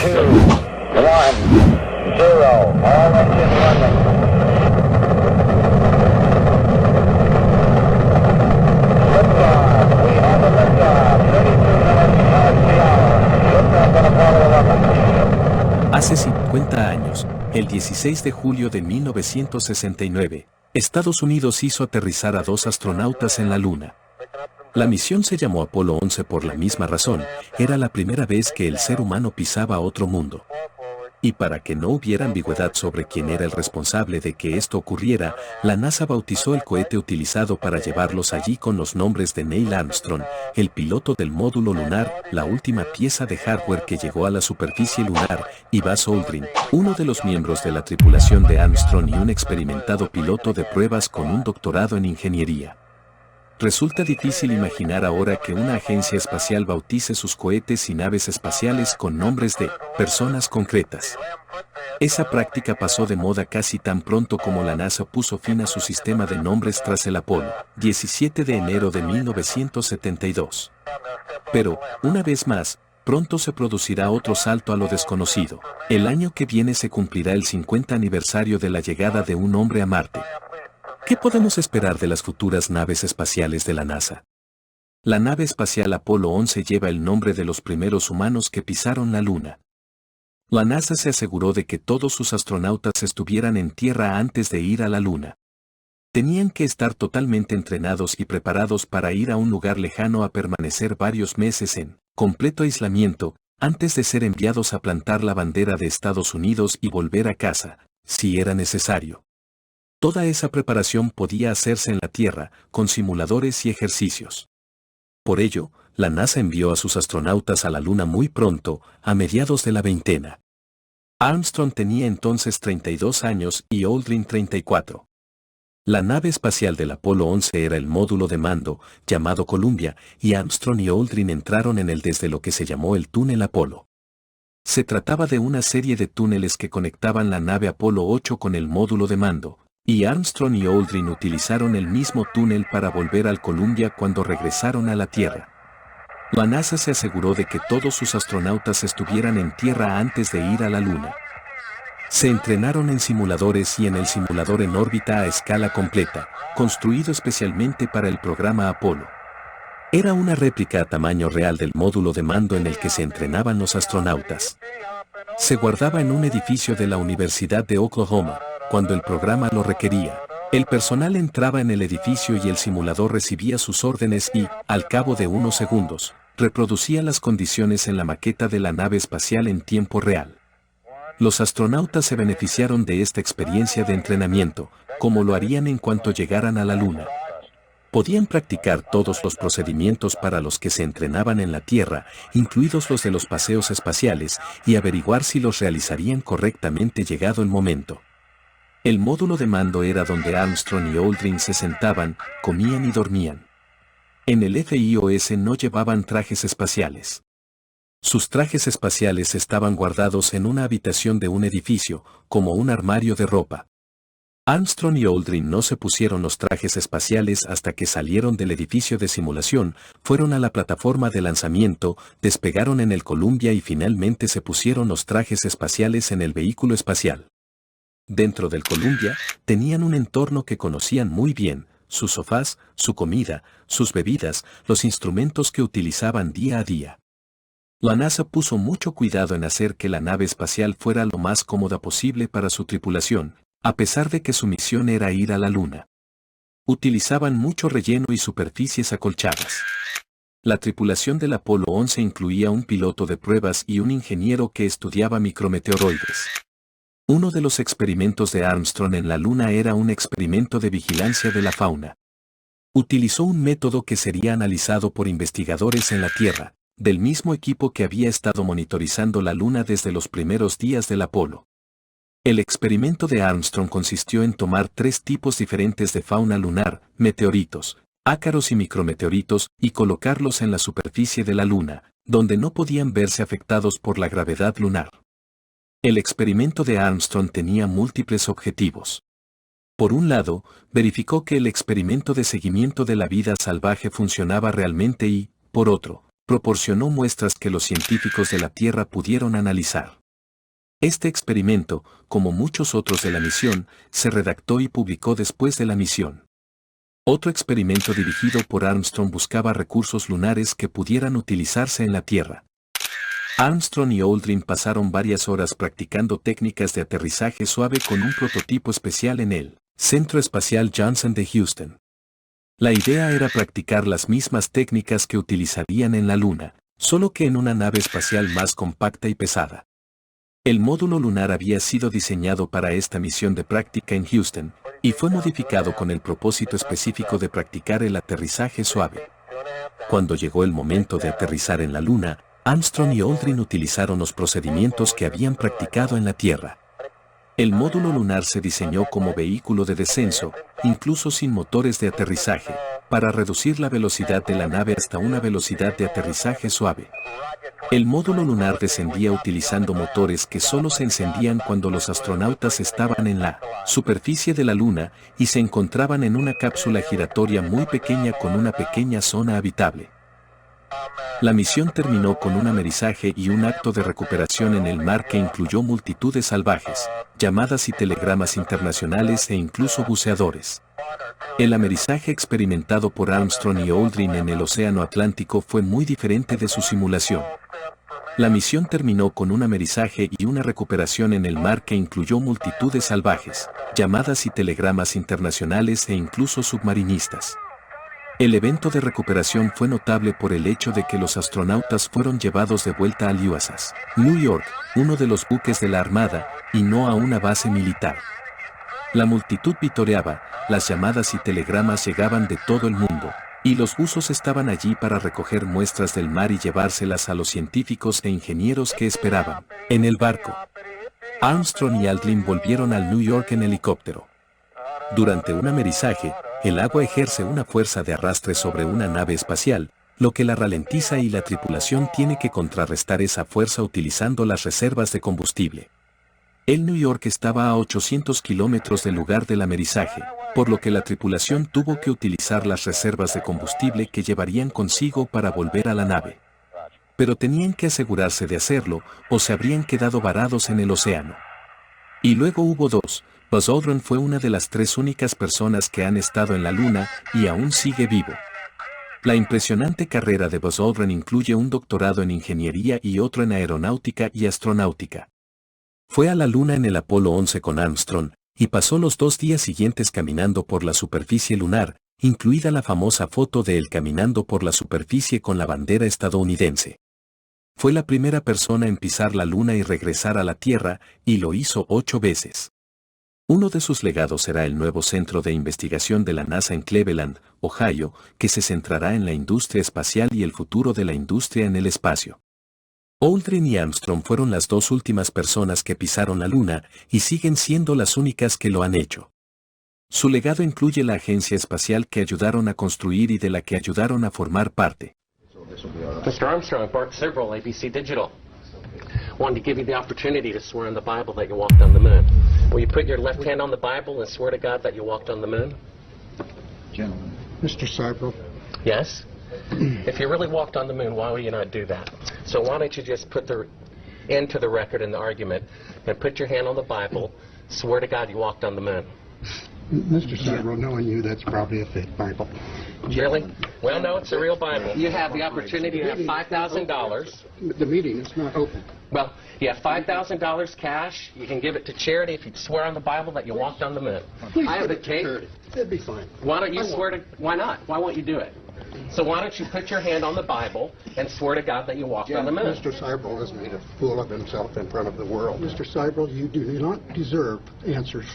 All engine running. Liftoff. We have a liftoff. 32 minutes past the hour. Liftoff on Apollo 11. Hace 50 años, el 16 de julio de 1969, Estados Unidos hizo aterrizar a 2 astronautas en la Luna. La misión se llamó Apolo 11 por la misma razón, era la primera vez que el ser humano pisaba otro mundo. Y para que no hubiera ambigüedad sobre quién era el responsable de que esto ocurriera, la NASA bautizó el cohete utilizado para llevarlos allí con los nombres de Neil Armstrong, el piloto del módulo lunar, la última pieza de hardware que llegó a la superficie lunar, y Buzz Aldrin, uno de los miembros de la tripulación de Armstrong y un experimentado piloto de pruebas con un doctorado en ingeniería. Resulta difícil imaginar ahora que una agencia espacial bautice sus cohetes y naves espaciales con nombres de personas concretas. Esa práctica pasó de moda casi tan pronto como la NASA puso fin a su sistema de nombres tras el Apolo, 17 de enero de 1972. Pero, una vez más, pronto se producirá otro salto a lo desconocido. El año que viene se cumplirá el 50 aniversario de la llegada de un hombre a Marte. ¿Qué podemos esperar de las futuras naves espaciales de la NASA? La nave espacial Apolo 11 lleva el nombre de los primeros humanos que pisaron la Luna. La NASA se aseguró de que todos sus astronautas estuvieran en tierra antes de ir a la Luna. Tenían que estar totalmente entrenados y preparados para ir a un lugar lejano a permanecer varios meses en completo aislamiento, antes de ser enviados a plantar la bandera de Estados Unidos y volver a casa, si era necesario. Toda esa preparación podía hacerse en la Tierra, con simuladores y ejercicios. Por ello, la NASA envió a sus astronautas a la Luna muy pronto, a mediados de la veintena. Armstrong tenía entonces 32 años y Aldrin 34. La nave espacial del Apolo 11 era el módulo de mando, llamado Columbia, y Armstrong y Aldrin entraron en él desde lo que se llamó el túnel Apolo. Se trataba de una serie de túneles que conectaban la nave Apolo 8 con el módulo de mando, y Armstrong y Aldrin utilizaron el mismo túnel para volver al Columbia cuando regresaron a la Tierra. La NASA se aseguró de que todos sus astronautas estuvieran en Tierra antes de ir a la Luna. Se entrenaron en simuladores y en el simulador en órbita a escala completa, construido especialmente para el programa Apolo. Era una réplica a tamaño real del módulo de mando en el que se entrenaban los astronautas. Se guardaba en un edificio de la Universidad de Oklahoma. Cuando el programa lo requería, el personal entraba en el edificio y el simulador recibía sus órdenes y, al cabo de unos segundos, reproducía las condiciones en la maqueta de la nave espacial en tiempo real. Los astronautas se beneficiaron de esta experiencia de entrenamiento, como lo harían en cuanto llegaran a la Luna. Podían practicar todos los procedimientos para los que se entrenaban en la Tierra, incluidos los de los paseos espaciales, y averiguar si los realizarían correctamente llegado el momento. El módulo de mando era donde Armstrong y Aldrin se sentaban, comían y dormían. En el FIOS no llevaban trajes espaciales. Sus trajes espaciales estaban guardados en una habitación de un edificio, como un armario de ropa. Armstrong y Aldrin no se pusieron los trajes espaciales hasta que salieron del edificio de simulación, fueron a la plataforma de lanzamiento, despegaron en el Columbia y finalmente se pusieron los trajes espaciales en el vehículo espacial. Dentro del Columbia, tenían un entorno que conocían muy bien, sus sofás, su comida, sus bebidas, los instrumentos que utilizaban día a día. La NASA puso mucho cuidado en hacer que la nave espacial fuera lo más cómoda posible para su tripulación, a pesar de que su misión era ir a la Luna. Utilizaban mucho relleno y superficies acolchadas. La tripulación del Apolo 11 incluía un piloto de pruebas y un ingeniero que estudiaba micrometeoroides. Uno de los experimentos de Armstrong en la Luna era un experimento de vigilancia de la fauna. Utilizó un método que sería analizado por investigadores en la Tierra, del mismo equipo que había estado monitorizando la Luna desde los primeros días del Apolo. El experimento de Armstrong consistió en tomar 3 tipos diferentes de fauna lunar, meteoritos, ácaros y micrometeoritos, y colocarlos en la superficie de la Luna, donde no podían verse afectados por la gravedad lunar. El experimento de Armstrong tenía múltiples objetivos. Por un lado, verificó que el experimento de seguimiento de la vida salvaje funcionaba realmente y, por otro, proporcionó muestras que los científicos de la Tierra pudieron analizar. Este experimento, como muchos otros de la misión, se redactó y publicó después de la misión. Otro experimento dirigido por Armstrong buscaba recursos lunares que pudieran utilizarse en la Tierra. Armstrong y Aldrin pasaron varias horas practicando técnicas de aterrizaje suave con un prototipo especial en el Centro Espacial Johnson de Houston. La idea era practicar las mismas técnicas que utilizarían en la Luna, solo que en una nave espacial más compacta y pesada. El módulo lunar había sido diseñado para esta misión de práctica en Houston, y fue modificado con el propósito específico de practicar el aterrizaje suave. Cuando llegó el momento de aterrizar en la Luna, Armstrong y Aldrin utilizaron los procedimientos que habían practicado en la Tierra. El módulo lunar se diseñó como vehículo de descenso, incluso sin motores de aterrizaje, para reducir la velocidad de la nave hasta una velocidad de aterrizaje suave. El módulo lunar descendía utilizando motores que solo se encendían cuando los astronautas estaban en la superficie de la Luna y se encontraban en una cápsula giratoria muy pequeña con una pequeña zona habitable. La misión terminó con un amerizaje y un acto de recuperación en el mar que incluyó multitudes salvajes, llamadas y telegramas internacionales e incluso buceadores. El amerizaje experimentado por Armstrong y Aldrin en el Océano Atlántico fue muy diferente de su simulación. La misión terminó con un amerizaje y una recuperación en el mar que incluyó multitudes salvajes, llamadas y telegramas internacionales e incluso submarinistas. El evento de recuperación fue notable por el hecho de que los astronautas fueron llevados de vuelta al USS New York, uno de los buques de la Armada, y no a una base militar. La multitud vitoreaba, las llamadas y telegramas llegaban de todo el mundo, y los buzos estaban allí para recoger muestras del mar y llevárselas a los científicos e ingenieros que esperaban en el barco. Armstrong y Aldrin volvieron al New York en helicóptero. Durante un amerizaje, el agua ejerce una fuerza de arrastre sobre una nave espacial, lo que la ralentiza y la tripulación tiene que contrarrestar esa fuerza utilizando las reservas de combustible. El New York estaba a 800 kilómetros del lugar del amerizaje, por lo que la tripulación tuvo que utilizar las reservas de combustible que llevarían consigo para volver a la nave. Pero tenían que asegurarse de hacerlo, o se habrían quedado varados en el océano. Y luego hubo dos. Buzz Aldrin fue una de las 3 únicas personas que han estado en la Luna y aún sigue vivo. La impresionante carrera de Buzz Aldrin incluye un doctorado en ingeniería y otro en aeronáutica y astronáutica. Fue a la Luna en el Apolo 11 con Armstrong, y pasó los 2 días siguientes caminando por la superficie lunar, incluida la famosa foto de él caminando por la superficie con la bandera estadounidense. Fue la primera persona en pisar la Luna y regresar a la Tierra, y lo hizo 8 veces. Uno de sus legados será el nuevo centro de investigación de la NASA en Cleveland, Ohio, que se centrará en la industria espacial y el futuro de la industria en el espacio. Aldrin y Armstrong fueron las 2 últimas personas que pisaron la Luna y siguen siendo las únicas que lo han hecho. Su legado incluye la agencia espacial que ayudaron a construir y de la que ayudaron a formar parte. Mr. Armstrong, Bart Sibrel, ABC Digital. Wanted to give you the opportunity to swear on the Bible that you walked on the moon. Will you put your left hand on the Bible and swear to God that you walked on the moon? Gentlemen. Mr. Sibrel. Yes? If you really walked on the moon, why would you not do that? So why don't you just put the end to the record in the argument and put your hand on the Bible, swear to God you walked on the moon? Mr. Sibrel, knowing you, that's probably a fake Bible. Really? Well, no, it's a real Bible. You have the opportunity to have $5,000. The meeting is not open. Well, you have $5,000 cash. You can give it to charity if you swear on the Bible that you walked on the moon. Please I have the give it to tape. charity. It'd be fine. Why don't you swear to... Why not? Why won't you do it? So why don't you put your hand on the Bible and swear to God that you walked on the moon? Mr. Sibrel has made a fool of himself in front of the world. Mr. Sibrel, you do not deserve answers.